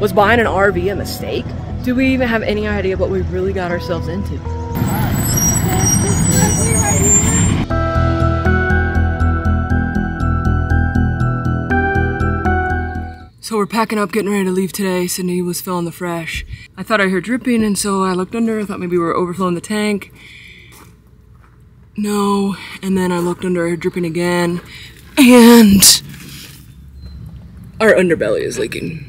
Was buying an RV a mistake? Do we even have any idea what we really got ourselves into? So we're packing up, getting ready to leave today. Sydney was filling the fresh. I thought I heard dripping, and so I looked under. I thought maybe we were overflowing the tank. No, and then I looked under, I heard dripping again, and our underbelly is leaking.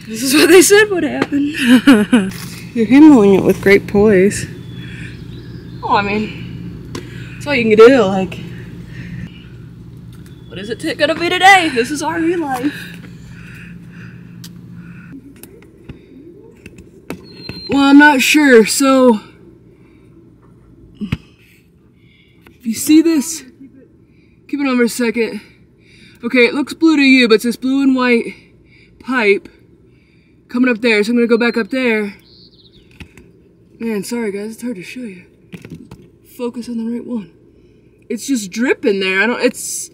This is what they said would happen. You're handling it with great poise. Oh, I mean, that's all you can do. Like, what is it gonna be today? This is RV life. Well, I'm not sure. So, if you see this, keep it on for a second. Okay, it looks blue to you, but it's this blue and white pipe coming up there. So I'm gonna go back up there. Man, sorry guys, it's hard to show you. Focus on the right one. It's just dripping there. It's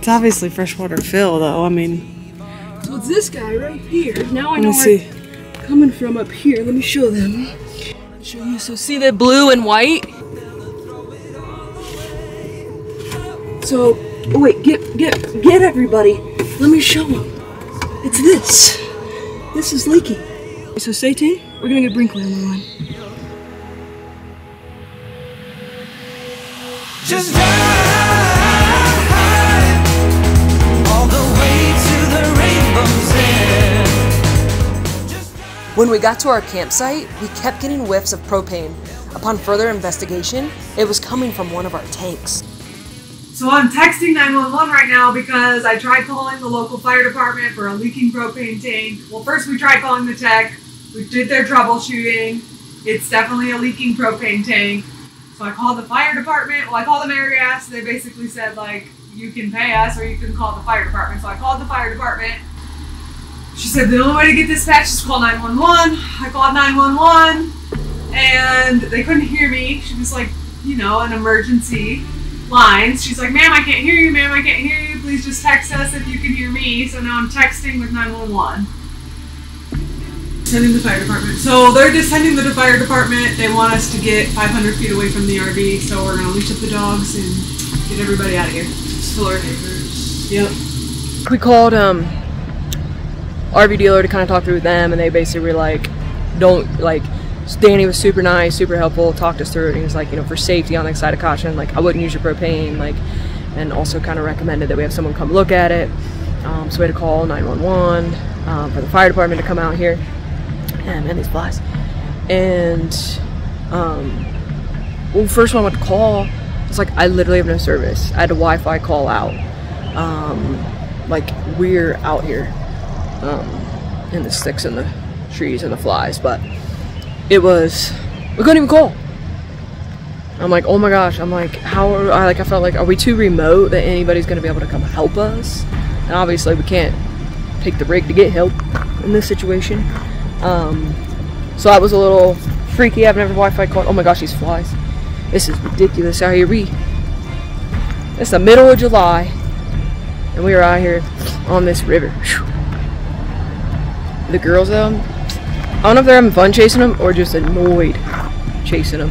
obviously freshwater fill though, I mean. So it's this guy right here. Now I know where it's coming from up here. Let me show them. Show you. So see the blue and white? So, oh wait, get everybody. Let me show them. It's this. This is leaking. So stay tuned. We're gonna get Brinkley on the line. Just all the way to the rainbow's end. When we got to our campsite, we kept getting whiffs of propane. Upon further investigation, it was coming from one of our tanks. So I'm texting 911 right now because I tried calling the local fire department for a leaking propane tank. Well, first we tried calling the tech. We did their troubleshooting. It's definitely a leaking propane tank. So I called the fire department. Well, I called them area gas. They basically said, like, you can pay us or you can call the fire department. So I called the fire department. She said the only way to get dispatched is call 911. I called 911 and they couldn't hear me. She was like, you know, an emergency lines. She's like, ma'am, I can't hear you, ma'am, I can't hear you. Please just text us if you can hear me. So now I'm texting with 911. Sending the fire department. So they're just sending the fire department. They want us to get 500 feet away from the RV. So we're gonna leash up the dogs and get everybody out of here. Just tell our neighbors. Yep. We called RV dealer to kind of talk through with them, and they basically were like, Danny was super nice, super helpful, talked us through it, and he was like, you know, for safety on the side of caution, like, I wouldn't use your propane, like, and also kind of recommended that we have someone come look at it. So we had to call 911 for the fire department to come out here. Man, these flies. And, well, first when I went to call, it's like, I literally have no service. I had to Wi-Fi call out. Like, we're out here in the sticks and the trees and the flies, but we couldn't even call. I'm like, oh my gosh. I'm like, I felt like, are we too remote that anybody's gonna be able to come help us? And obviously we can't take the rig to get help in this situation. So I was a little freaky. I've never Wi-Fi called. Oh my gosh, these flies. This is ridiculous out here. It's the middle of July and we are out here on this river. The girls though, I don't know if they're having fun chasing them or just annoyed chasing them.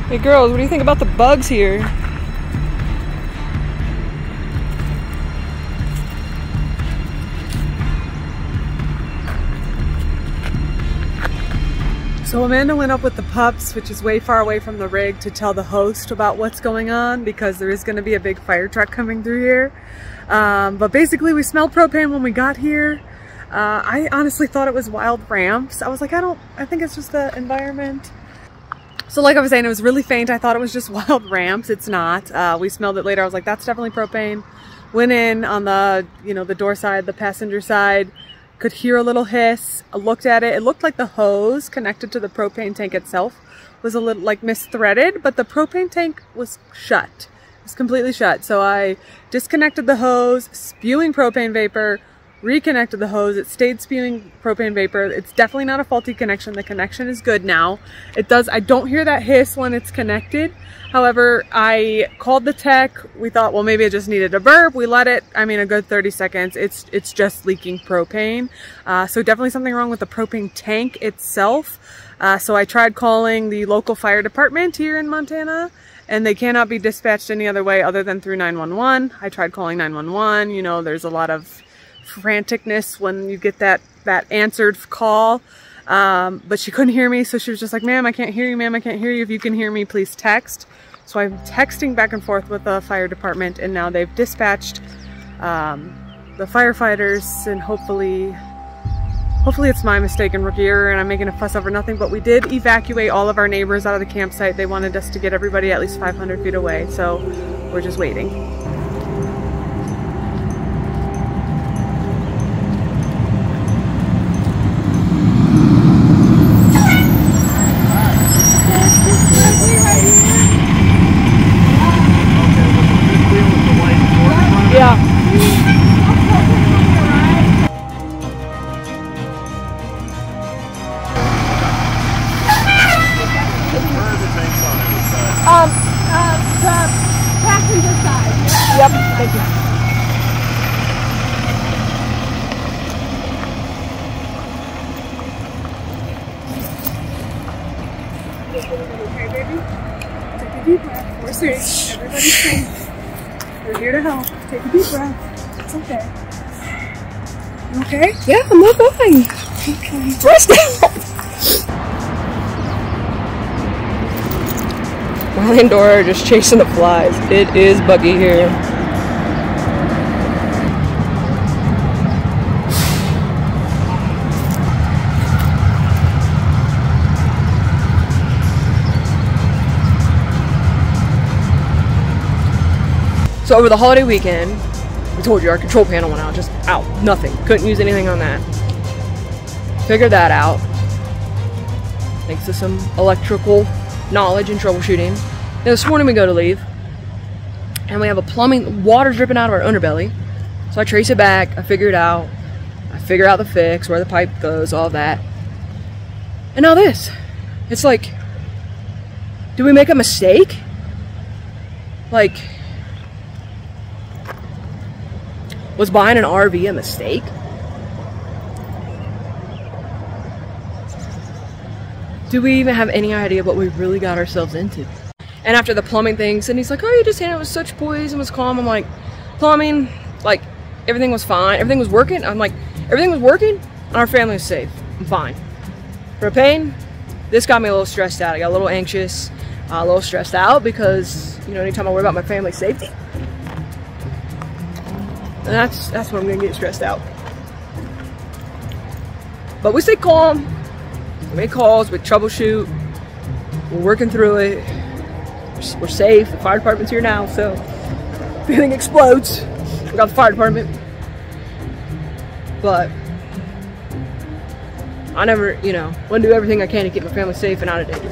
Hey girls, what do you think about the bugs here? So Amanda went up with the pups, which is way far away from the rig, to tell the host about what's going on because there is going to be a big fire truck coming through here. But basically we smelled propane when we got here. I honestly thought it was wild ramps. I was like, I think it's just the environment. So like I was saying, it was really faint. I thought it was just wild ramps. It's not. We smelled it later. I was like, that's definitely propane. Went in on the, you know, the door side, the passenger side, could hear a little hiss. I looked at it. It looked like the hose connected to the propane tank itself was a little like misthreaded, but the propane tank was shut. It was completely shut. So I disconnected the hose, spewing propane vapor, reconnected the hose. It stayed spewing propane vapor. It's definitely not a faulty connection. The connection is good now. I don't hear that hiss when it's connected. However, I called the tech. We thought, well, maybe it just needed a burp. We let it, I mean, a good 30 seconds. It's just leaking propane. So definitely something wrong with the propane tank itself. So I tried calling the local fire department here in Montana, and they cannot be dispatched any other way other than through 911. I tried calling 911. You know, there's a lot of franticness when you get that answered call. But she couldn't hear me, so she was just like, ma'am, I can't hear you, ma'am, I can't hear you. If you can hear me, please text. So I'm texting back and forth with the fire department, and now they've dispatched the firefighters, and hopefully it's my mistake and rookie error and I'm making a fuss over nothing. But we did evacuate all of our neighbors out of the campsite. They wanted us to get everybody at least 500 feet away, so we're just waiting. Yep, thank you. Okay, baby? Take a deep breath. We're safe. Everybody's safe. We're here to help. Take a deep breath. It's okay. You okay? Yeah, I'm not fine. Okay. Rest out. Riley and Dora are just chasing the flies. It is buggy here. So over the holiday weekend, we told you our control panel went out, just out, nothing. Couldn't use anything on that. Figured that out. Thanks to some electrical knowledge and troubleshooting. Now this morning we go to leave, and we have a plumbing, water dripping out of our underbelly. So I trace it back, I figure it out. I figure out the fix, where the pipe goes, all that. And now this. It's like, did we make a mistake? Like, was buying an RV a mistake? Do we even have any idea what we really got ourselves into? And after the plumbing things, and he's like, oh, you just handled it with such poise and was calm. I'm like, plumbing, like, everything was fine. Everything was working. I'm like, everything was working and our family was safe. I'm fine. Propane, this got me a little stressed out. I got a little anxious, a little stressed out because, you know, anytime I worry about my family's safety, and that's when I'm gonna get stressed out. But we stay calm. We make calls, we troubleshoot. We're working through it. We're safe. The fire department's here now, so if anything explodes, we got the fire department. But I never, you know, want to do everything I can to keep my family safe and out of danger.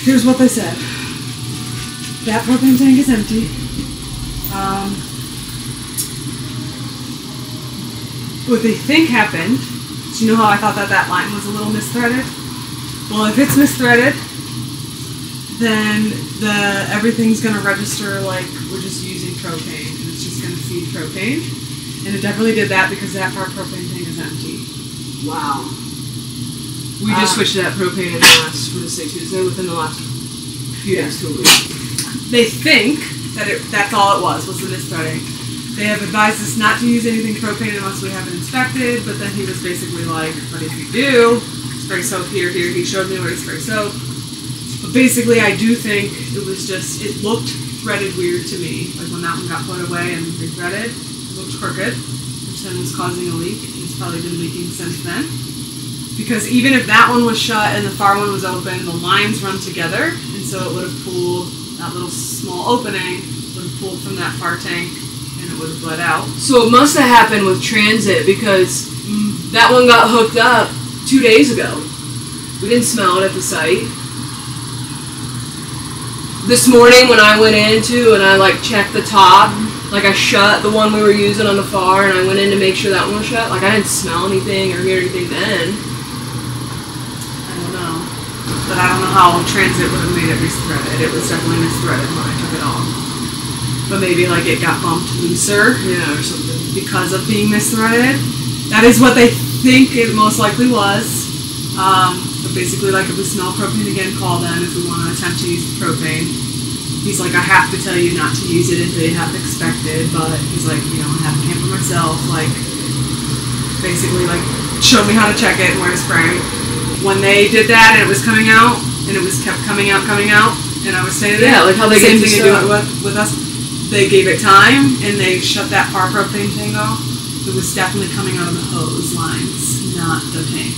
Here's what they said. That propane tank is empty. What they think happened, so you know how I thought that line was a little misthreaded? Well, if it's misthreaded, then everything's gonna register like we're just using propane, and it's just gonna feed propane. And it definitely did that because that our propane tank is empty. Wow. We just switched to that propane in the last, we'll just say Tuesday, within the last few days to a week. They think that that's all it was the misthreading. They have advised us not to use anything propane unless we have it inspected, but then he was basically like, but if you do, spray soap here. He showed me where to spray soap. But basically I do think it was just, it looked threaded weird to me. Like when that one got put away and re-threaded, it looked crooked, which then was causing a leak. It's probably been leaking since then. Because even if that one was shut and the far one was open, the lines run together, and so it would have pulled, that little small opening would have pulled from that far tank and it would have bled out. So it must have happened with transit because that one got hooked up 2 days ago. We didn't smell it at the site. This morning when I went into and I like checked the top Like I shut the one we were using on the far, and I went in to make sure that one was shut. Like I didn't smell anything or hear anything then. I don't know. But I don't know how transit would have made it misthreaded. It was definitely misthreaded when I took it off. But maybe like it got bumped looser, or something because of being misthreaded. That is what they think it most likely was. But basically, like if we smell propane again, call them if we want to attempt to use the propane. He's like, I have to tell you not to use it until you have expected, but he's like, I have a can for myself, like, basically, like, showed me how to check it and where to spray. When they did that and it was coming out, and it was kept coming out, and I was saying yeah, like how they same get thing they do it with us. They gave it time, and they shut that far propane tank off. It was definitely coming out of the hose lines, not the tank.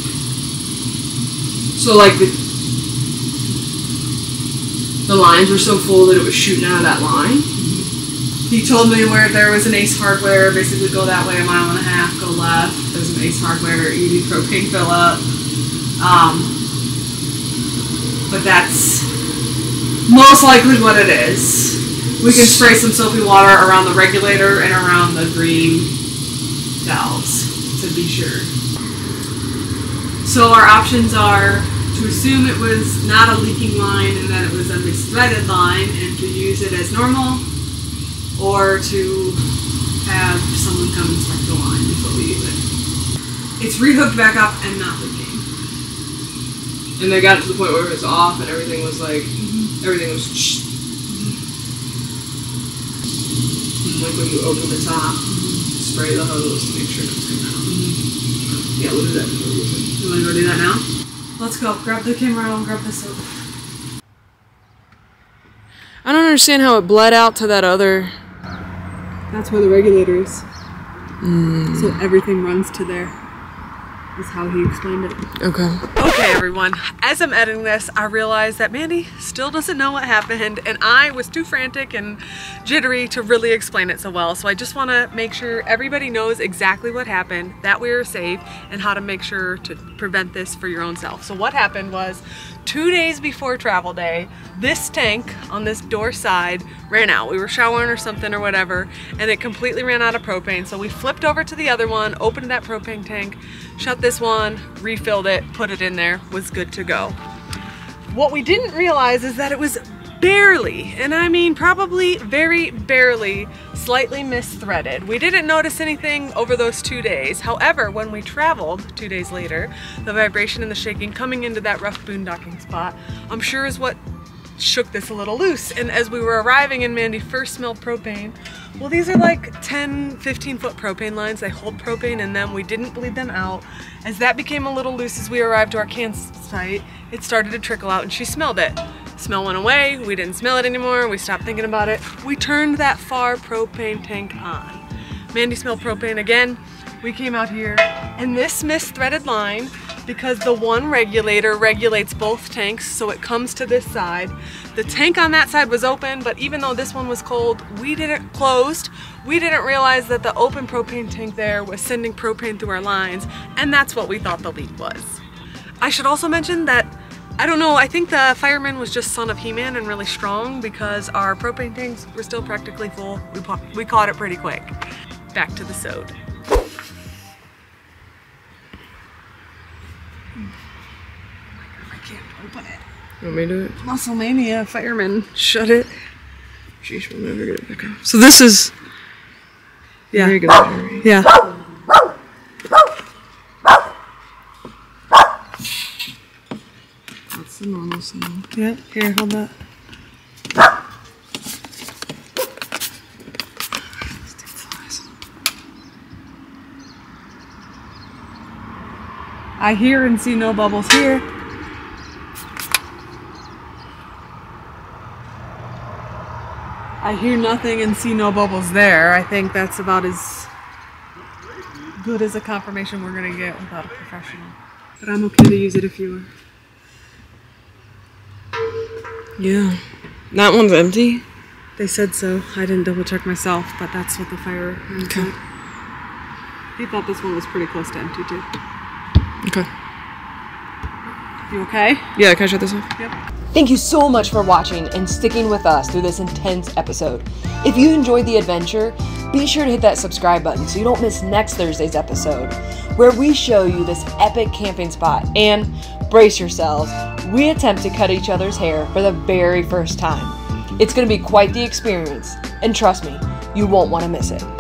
So like the lines were so full that it was shooting out of that line. He told me where there was an Ace Hardware, basically go that way 1.5 miles, go left. There's an Ace Hardware EV propane fill up. But that's most likely what it is. We can spray some soapy water around the regulator and around the green valves to be sure. So our options are to assume it was not a leaking line and that it was a misthreaded line and to use it as normal, or to have someone come inspect the line before we use it. It's rehooked back up and not leaking. And they got it to the point where it was off and everything was like, everything was like when you open the top, spray the hose to make sure it's coming out. Yeah, we'll do that before we use it. You want to go do that now? Let's go. Grab the camera and grab the soap. I don't understand how it bled out to that other. That's where the regulator is. So everything runs to there. Is how he explained it. Okay. Okay, everyone. As I'm editing this, I realized that Mandy still doesn't know what happened, and I was too frantic and jittery to really explain it so well. So I just want to make sure everybody knows exactly what happened, that we are safe, and how to make sure to prevent this for your own self. So what happened was, 2 days before travel day, this tank on this door side ran out. We were showering or something or whatever, and it completely ran out of propane. So we flipped over to the other one, opened that propane tank, shut this one, refilled it, put it in there, was good to go. What we didn't realize is that it was barely, and I mean probably very barely, slightly misthreaded. We didn't notice anything over those 2 days. However, when we traveled 2 days later, the vibration and the shaking coming into that rough boondocking spot, I'm sure is what shook this a little loose. And as we were arriving and Mandy first smelled propane, well, these are like 10, 15-foot propane lines. They hold propane in them. We didn't bleed them out. As that became a little loose as we arrived to our campsite, it started to trickle out and she smelled it. Smell went away. We didn't smell it anymore. We stopped thinking about it. We turned that far propane tank on. Mandy smelled propane again. We came out here and this misthreaded line, because the one regulator regulates both tanks, so it comes to this side. The tank on that side was open, but even though this one was closed, we didn't realize that the open propane tank there was sending propane through our lines, and that's what we thought the leak was. I should also mention that, I don't know, I think the fireman was just son of He-Man and really strong, because our propane tanks were still practically full. We caught it pretty quick. Back to the sode. Open it. You want me to do it? Muscle Mania, fireman, shut it. Sheesh, we'll never get it back up. So this is... Yeah. Very good. Yeah. That's the normal sound. Yeah, here, hold that. I hear and see no bubbles here. I hear nothing and see no bubbles there. I think that's about as good as a confirmation we're gonna get without a professional. But I'm okay to use it if you are. Yeah. That one's empty? They said so. I didn't double check myself, but that's what the fireman said. He thought this one was pretty close to empty too. Okay. You okay? Yeah, can I shut this off? Yep. Thank you so much for watching and sticking with us through this intense episode. If you enjoyed the adventure, be sure to hit that subscribe button so you don't miss next Thursday's episode, where we show you this epic camping spot. And brace yourselves, we attempt to cut each other's hair for the very first time. It's going to be quite the experience, and trust me, you won't want to miss it.